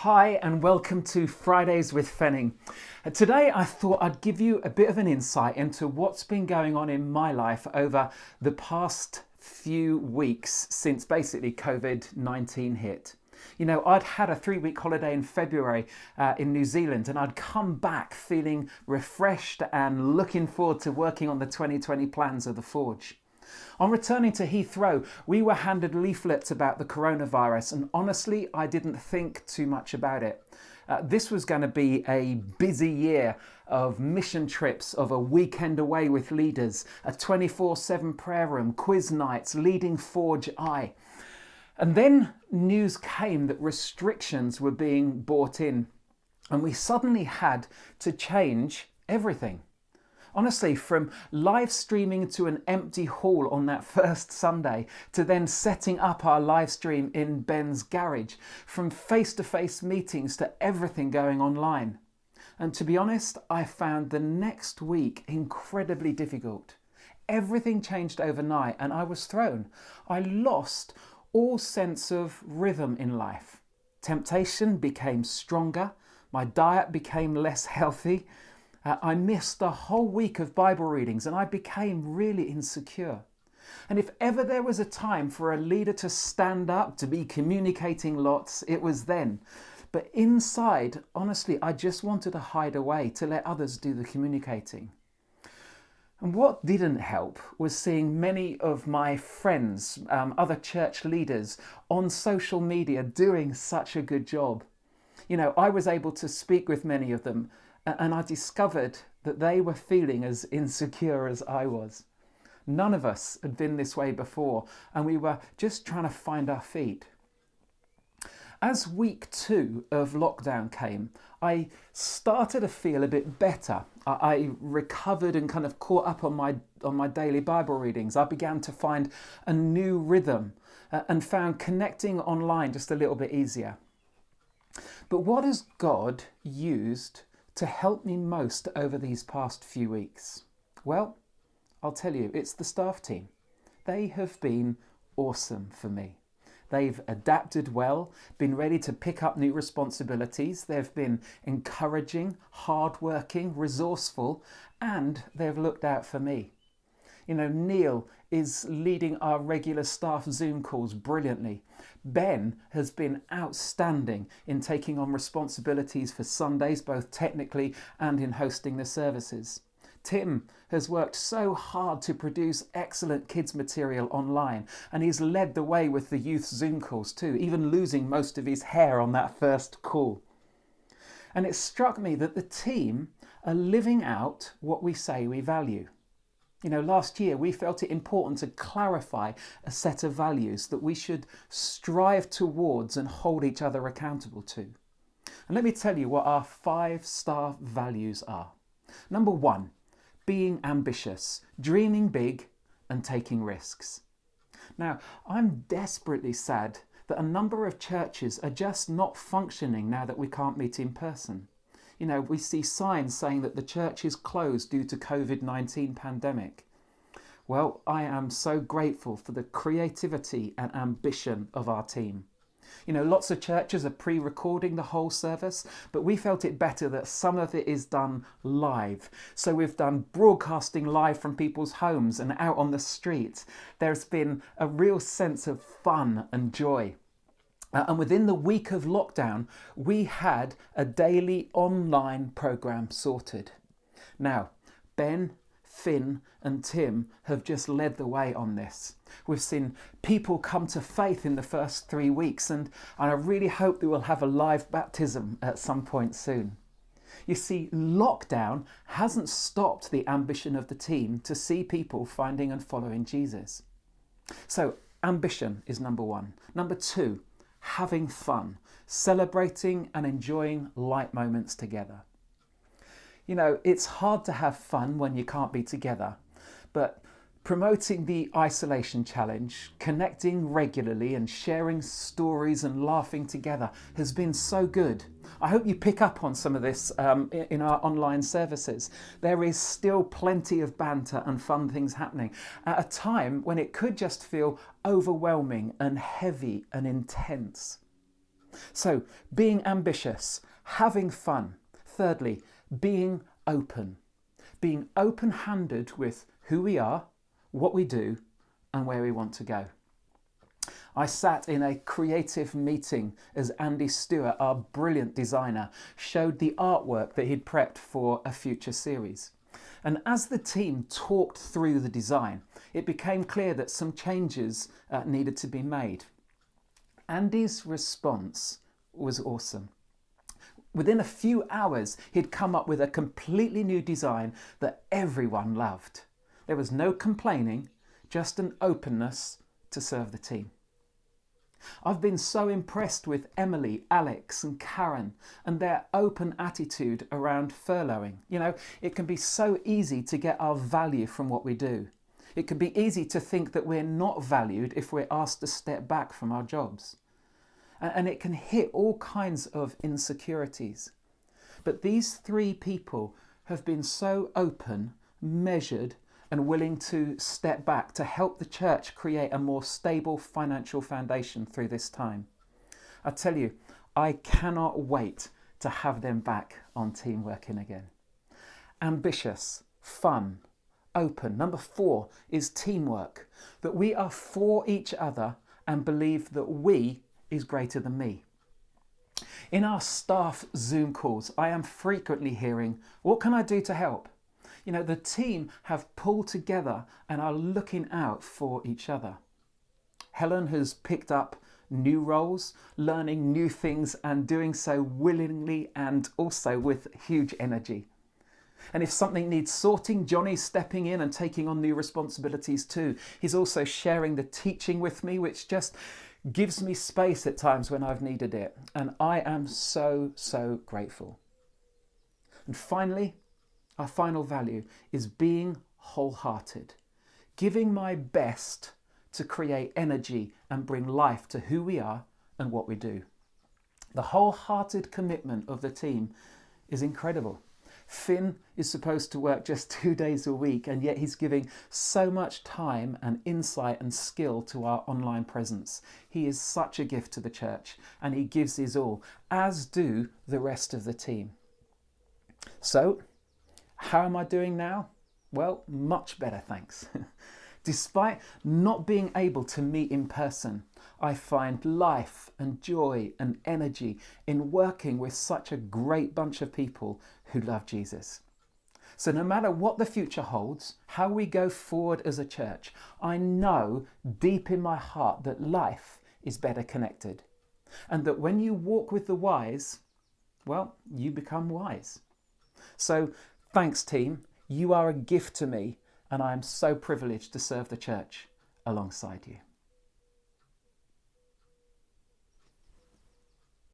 Hi and welcome to Fridays with Fenning. Today I thought I'd give you a bit of an insight into what's been going on in my life over the past few weeks since basically COVID-19 hit. I'd had a 3-week holiday in February in New Zealand, and I'd come back feeling refreshed and looking forward to working on the 2020 plans of the Forge. On returning to Heathrow, we were handed leaflets about the coronavirus, and honestly, I didn't think too much about it. This was going to be a busy year of mission trips, of a weekend away with leaders, a 24/7 prayer room, quiz nights, leading Forge I. And then news came that restrictions were being brought in, and we suddenly had to change everything. Honestly, from live streaming to an empty hall on that first Sunday, to then setting up our live stream in Ben's garage, from face-to-face meetings to everything going online. And to be honest, I found the next week incredibly difficult. Everything changed overnight and I was thrown. I lost all sense of rhythm in life. Temptation became stronger, my diet became less healthy. I missed a whole week of Bible readings and I became really insecure. And if ever there was a time for a leader to stand up, to be communicating lots, it was then. But inside, honestly, I just wanted to hide away to let others do the communicating. And what didn't help was seeing many of my friends, other church leaders on social media doing such a good job. I was able to speak with many of them, and I discovered that they were feeling as insecure as I was. None of us had been this way before, and we were just trying to find our feet. As week 2 of lockdown came, I started to feel a bit better. I recovered and kind of caught up on my daily Bible readings. I began to find a new rhythm and found connecting online just a little bit easier. But what has God used to help me most over these past few weeks? Well, I'll tell you, it's the staff team. They have been awesome for me. They've adapted well, been ready to pick up new responsibilities. They've been encouraging, hardworking, resourceful, and they've looked out for me. Neil is leading our regular staff Zoom calls brilliantly. Ben has been outstanding in taking on responsibilities for Sundays, both technically and in hosting the services. Tim has worked so hard to produce excellent kids material online, and he's led the way with the youth Zoom calls too, even losing most of his hair on that first call. And it struck me that the team are living out what we say we value. Last year we felt it important to clarify a set of values that we should strive towards and hold each other accountable to. And let me tell you what our 5-star values are. Number 1, being ambitious, dreaming big and taking risks. Now, I'm desperately sad that a number of churches are just not functioning now that we can't meet in person. We see signs saying that the church is closed due to COVID-19 pandemic. Well, I am so grateful for the creativity and ambition of our team. Lots of churches are pre-recording the whole service, but we felt it better that some of it is done live. So we've done broadcasting live from people's homes and out on the streets. There's been a real sense of fun and joy. And within the week of lockdown, we had a daily online programme sorted. Now, Ben, Finn and Tim have just led the way on this. We've seen people come to faith in the first 3 weeks, and I really hope that we'll have a live baptism at some point soon. You see, lockdown hasn't stopped the ambition of the team to see people finding and following Jesus. So, ambition is number 1. Number 2, having fun, celebrating and enjoying light moments together. It's hard to have fun when you can't be together, but promoting the isolation challenge, connecting regularly and sharing stories and laughing together has been so good. I hope you pick up on some of this in our online services. There is still plenty of banter and fun things happening at a time when it could just feel overwhelming and heavy and intense. So, being ambitious, having fun. Thirdly, being open. Being open-handed with who we are, what we do, and where we want to go. I sat in a creative meeting as Andy Stewart, our brilliant designer, showed the artwork that he'd prepped for a future series. And as the team talked through the design, it became clear that some changes needed to be made. Andy's response was awesome. Within a few hours, he'd come up with a completely new design that everyone loved. There was no complaining, just an openness to serve the team. I've been so impressed with Emily, Alex and Karen and their open attitude around furloughing. You know, it can be so easy to get our value from what we do. It can be easy to think that we're not valued if we're asked to step back from our jobs. And it can hit all kinds of insecurities. But these three people have been so open, measured, and willing to step back to help the church create a more stable financial foundation through this time. I tell you, I cannot wait to have them back on team working again. Ambitious, fun, open. Number 4 is teamwork, that we are for each other and believe that we is greater than me. In our staff Zoom calls, I am frequently hearing, what can I do to help? You know, the team have pulled together and are looking out for each other. Helen has picked up new roles, learning new things and doing so willingly and also with huge energy. And if something needs sorting, Johnny's stepping in and taking on new responsibilities too. He's also sharing the teaching with me, which just gives me space at times when I've needed it. And I am so, so grateful. And finally, our final value is being wholehearted, giving my best to create energy and bring life to who we are and what we do. The wholehearted commitment of the team is incredible. Finn is supposed to work just 2 days a week, and yet he's giving so much time and insight and skill to our online presence. He is such a gift to the church, and he gives his all, as do the rest of the team. So, how am I doing now? Well, much better, thanks. Despite not being able to meet in person, I find life and joy and energy in working with such a great bunch of people who love Jesus. So no matter what the future holds, how we go forward as a church, I know deep in my heart that life is better connected. And that when you walk with the wise, well, you become wise. So thanks, team. You are a gift to me, and I am so privileged to serve the church alongside you.